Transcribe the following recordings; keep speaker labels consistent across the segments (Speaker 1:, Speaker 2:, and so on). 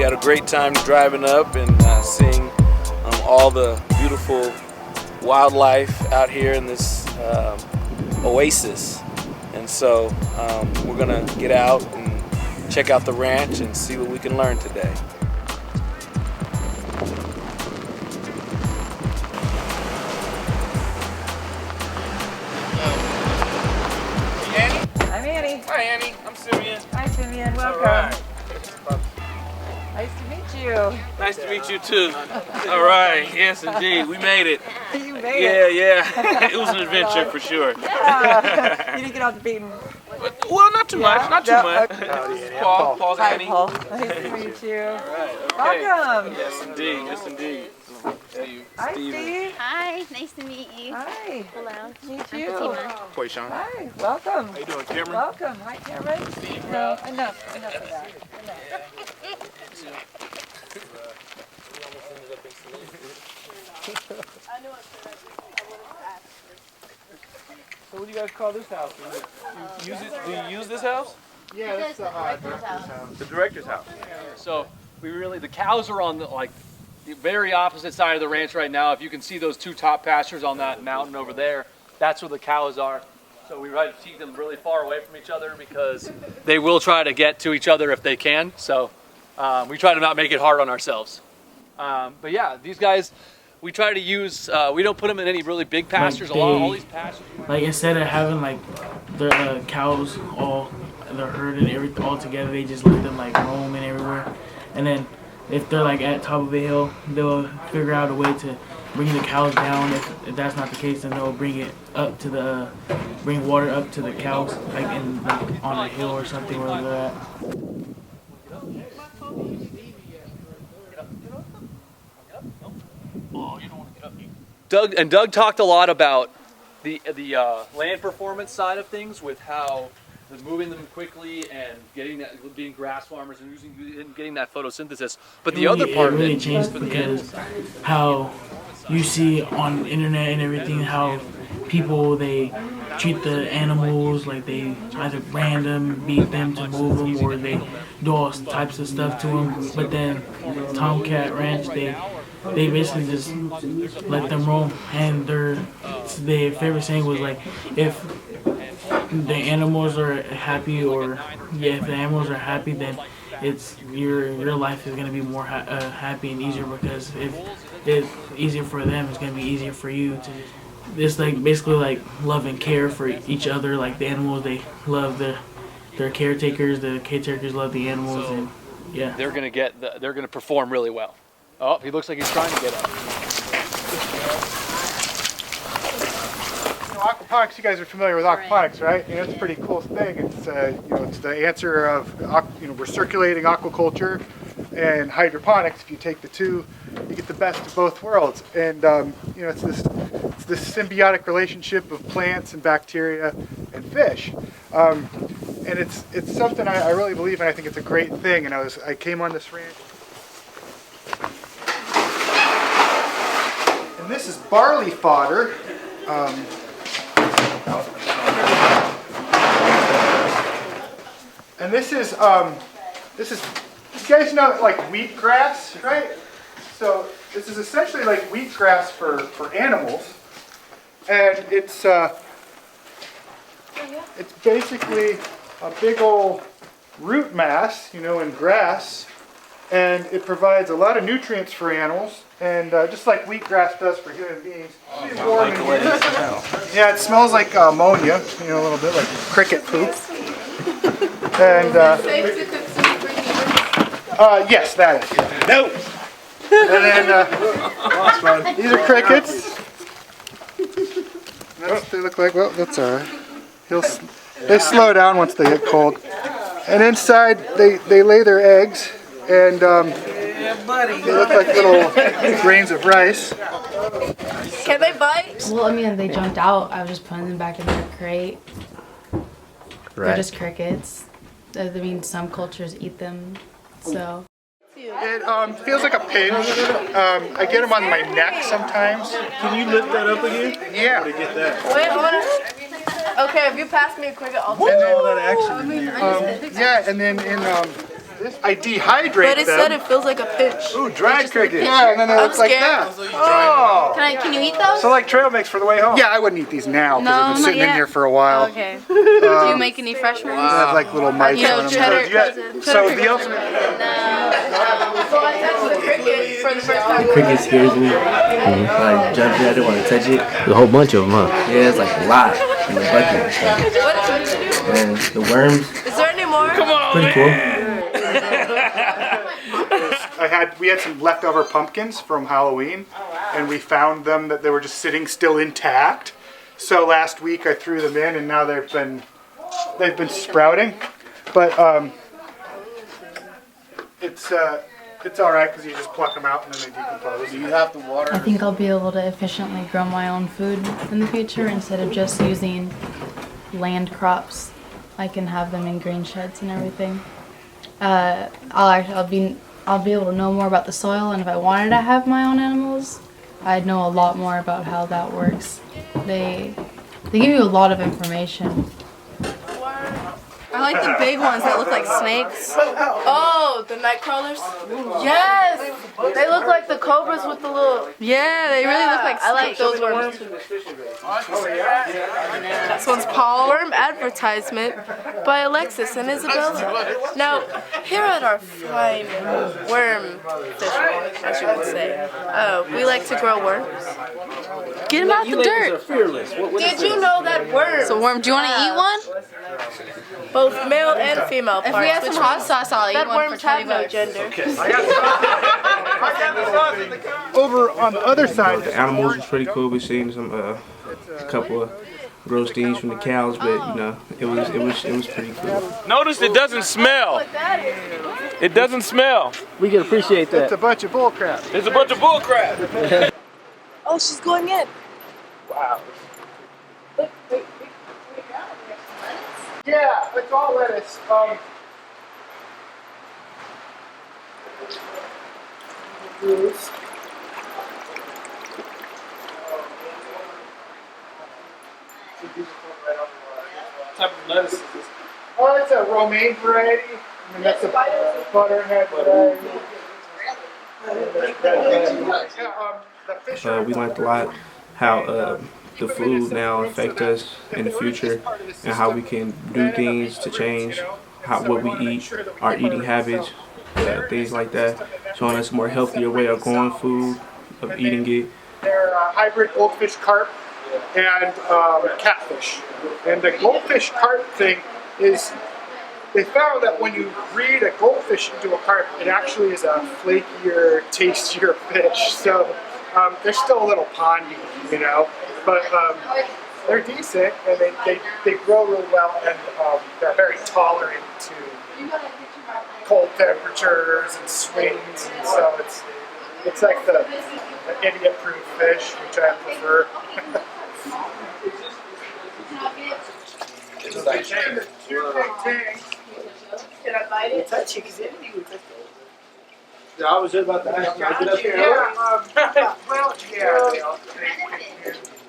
Speaker 1: we had a great time driving up and seeing all the beautiful wildlife out here in this oasis. And so we're gonna get out and check out the ranch and see what we can learn today.
Speaker 2: I'm Annie.
Speaker 1: Hi Annie, I'm Simeon.
Speaker 2: Hi Simeon, welcome.
Speaker 1: Right.
Speaker 2: Nice to meet you.
Speaker 1: Nice to meet you too. All right, yes indeed, we made it.
Speaker 2: You made it.
Speaker 1: Yeah. It was an adventure for sure.
Speaker 2: Yeah. You didn't get off the beaten.
Speaker 1: Well, not too much, not too much.
Speaker 2: Okay.
Speaker 1: Paul, Paul's
Speaker 2: Hi
Speaker 1: Annie.
Speaker 2: Paul. Nice to meet you.
Speaker 1: All right, okay.
Speaker 2: Welcome.
Speaker 1: Yes indeed, yes indeed. Steve.
Speaker 2: Hi Steve.
Speaker 3: Hi, nice to meet you.
Speaker 2: Hi.
Speaker 3: Hello.
Speaker 2: Meet
Speaker 3: I'm
Speaker 2: you.
Speaker 3: Fatima.
Speaker 1: Boy, Sean.
Speaker 2: Hi. Welcome.
Speaker 1: How you doing, Cameron?
Speaker 2: Welcome. Hi Cameron. No, enough of that.
Speaker 1: So what do you guys call this house? Do you use this house?
Speaker 4: Yeah, that's the director's house.
Speaker 1: The director's house.
Speaker 5: So the cows are on the very opposite side of the ranch right now. If you can see those two top pastures on that mountain over there, that's where the cows are. So we try to keep them really far away from each other because they will try to get to each other if they can. So we try to not make it hard on ourselves. But yeah, these guys, we try to use, we don't put them in any really big pastures. All these pastures.
Speaker 6: Like instead of having like the cows all the herd and everything all together, they just let them like roaming everywhere. And then if they're like at top of a hill, they'll figure out a way to bring the cows down. If that's not the case, then they'll bring it up to bring water up to the cows, like on a hill or something where they're at.
Speaker 5: Doug talked a lot about the land performance side of things with how moving them quickly and being grass farmers and getting that photosynthesis. But the other part
Speaker 6: really
Speaker 5: of it
Speaker 6: changed because how you see on the internet and everything how people they treat the animals like they either brand them, beat them to move them, or they do all types of stuff to them. But then Tomcat Ranch, they basically just let them roam, and their favorite saying was like, if the animals are happy, or if the animals are happy, then it's your life is gonna be more happy and easier, because if it's easier for them, it's gonna be easier for you to. It's like basically like love and care for each other. Like the animals, they love their caretakers. The caretakers love the animals, and yeah,
Speaker 5: they're gonna perform really well. Oh, he looks like he's trying to get up.
Speaker 4: Aquaponics, you guys are familiar with aquaponics, right? You know, it's a pretty cool thing. It's it's the answer of we're circulating aquaculture and hydroponics. If you take the two, you get the best of both worlds. And it's this symbiotic relationship of plants and bacteria and fish. And it's something I really believe in. I think it's a great thing. And I came on this ranch. And this is barley fodder. And this is you guys know like wheatgrass, right? So this is essentially like wheatgrass for animals, and it's basically a big old root mass, in grass, and it provides a lot of nutrients for animals, and just like wheatgrass does for human beings. Yeah, it smells like ammonia, a little bit like cricket poop. And yes, that is. No. And then these are crickets. They look like, well, that's all right. They slow down once they get cold. And inside, they lay their eggs, and they look like little grains of rice.
Speaker 7: Can they bite?
Speaker 8: Well, I mean, they jumped out. I was just putting them back in their crate.
Speaker 4: Right.
Speaker 8: They're just crickets. I mean, some cultures eat them, so.
Speaker 4: It feels like a pinch. I get them on my neck sometimes.
Speaker 1: Can you lift that up again?
Speaker 4: Yeah.
Speaker 1: To get that.
Speaker 7: Wait, hold on. Okay, if you pass me a cricket, I'll take
Speaker 4: And
Speaker 7: it.
Speaker 4: then, yeah, and then I dehydrate
Speaker 7: But it
Speaker 4: them.
Speaker 7: said it feels like a pinch.
Speaker 4: Ooh, dried crickets. Yeah, and then it looks like that.
Speaker 7: Oh.
Speaker 8: Can you eat those?
Speaker 4: So like trail mix for the way home. Yeah, I wouldn't eat these now because
Speaker 8: No,
Speaker 4: they've been
Speaker 8: not
Speaker 4: sitting in
Speaker 8: yet.
Speaker 4: here for a while.
Speaker 8: Okay. Do you make any fresh ones?
Speaker 4: They have like little mites
Speaker 7: You know,
Speaker 4: on them.
Speaker 7: cheddar-
Speaker 4: So the ultimate.
Speaker 7: So I touched the cricket for the first time.
Speaker 3: Cricket scares me. Like jumping, I don't want to touch it. There's a whole bunch of them, huh? Yeah, it's like a lot in the bucket and stuff.
Speaker 7: What?
Speaker 3: And the worms,
Speaker 7: Is there any more?
Speaker 3: pretty cool.
Speaker 4: We had some leftover pumpkins from Halloween, and we found them that they were just sitting still intact. So last week I threw them in, and now they've been sprouting. But it's all right because you just pluck them out and then they decompose. You have to water.
Speaker 8: I think I'll be able to efficiently grow my own food in the future instead of just using land crops. I can have them in green sheds and everything. I'll be able to know more about the soil, and if I wanted to have my own animals, I'd know a lot more about how that works. They give you a lot of information.
Speaker 7: I like the big ones that look like snakes. Oh, the night crawlers? Yes! They look like the cobras with the little... Yeah, they really look like snakes. I like those worms. This one's Paul. Worm advertisement by Alexis and Isabella. Now, here at our fine worm fishery, as you would say, we like to grow worms. Get them out the dirt. Did you know that worms...
Speaker 8: So, Worm, do you want to eat one?
Speaker 7: Both male and female parts.
Speaker 8: If we have some hot sauce, I'll eat
Speaker 7: that
Speaker 8: one for
Speaker 7: worms have
Speaker 8: 20
Speaker 7: no
Speaker 8: bucks.
Speaker 7: gender.
Speaker 4: Over on the other side,
Speaker 9: The animals was pretty cool. We seen some a couple of roasties from the cows, but you know it was pretty cool.
Speaker 1: Notice it doesn't smell. It doesn't smell.
Speaker 3: We can appreciate that.
Speaker 4: it's a bunch of bull crap.
Speaker 1: It's a bunch of bull crap.
Speaker 7: Oh, she's going in.
Speaker 1: Wow.
Speaker 4: Yeah, it's all lettuce.
Speaker 1: What type of lettuce is this?
Speaker 4: Oh, it's a romaine variety. I mean, that's a butterhead variety.
Speaker 9: We learned a lot how the food now affect us in the future and how we can do things to change what we eat, our eating habits, things like that. Showing us a more healthier way of growing food, of eating it.
Speaker 4: They're hybrid goldfish carp and catfish. And the goldfish carp thing is, they found that when you breed a goldfish into a carp, it actually is a flakier, tastier fish. So they're still a little pondy, you know, but they're decent and they grow real well, and they're very tolerant to cold temperatures and swings, and so it's like the idiot-proof fish, which I prefer.
Speaker 7: Can I bite it?
Speaker 10: Touch it, because anything would touch it. Yeah, I was just about to ask you. I did up here.
Speaker 4: Well, yeah,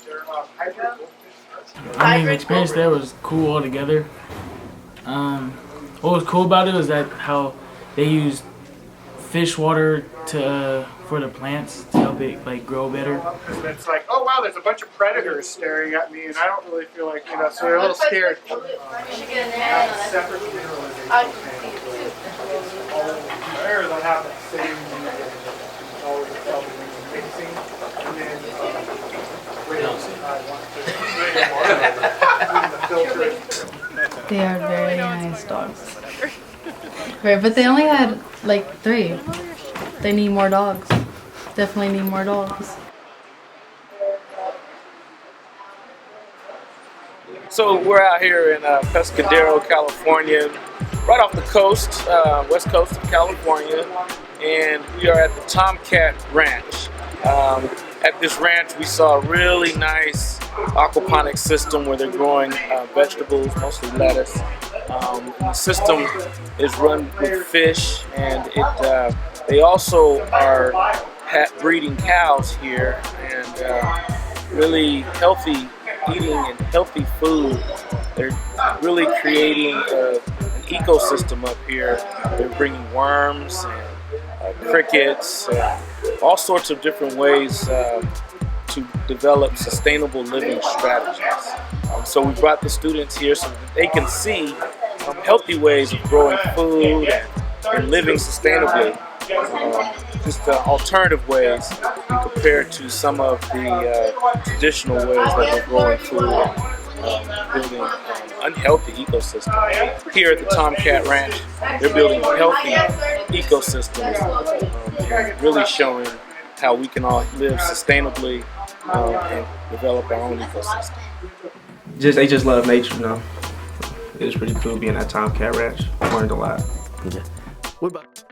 Speaker 4: they're hybrid goldfish.
Speaker 6: I mean, the experience there was cool altogether. What was cool about it was that how they used fish water for the plants to help it like grow better.
Speaker 4: It's like, oh wow, there's a bunch of predators staring at me, and I don't really feel like, you know, so they're a little scared. Separate sterilization. There they'll have the same mixing, and then
Speaker 8: They are very nice dogs. Right, but they only had like 3. They need more dogs. Definitely need more dogs.
Speaker 1: So we're out here in Pescadero, California, right off the coast, west coast of California, and we are at the Tomcat Ranch. At this ranch, we saw a really nice aquaponics system where they're growing vegetables, mostly lettuce. The system is run with fish, and they also are breeding cows here, and really healthy eating and healthy food. They're really creating an ecosystem up here. They're bringing worms and crickets, all sorts of different ways to develop sustainable living strategies. So we brought the students here so that they can see healthy ways of growing food and living sustainably. Just alternative ways compared to some of the traditional ways that we're growing food and building unhealthy ecosystems. Here at the Tomcat Ranch, they're building healthy ecosystems and really showing how we can all live sustainably and develop our own ecosystem.
Speaker 9: They just love nature, you know. It was pretty cool being at Tomcat Ranch. I learned a lot.
Speaker 3: Yeah. What about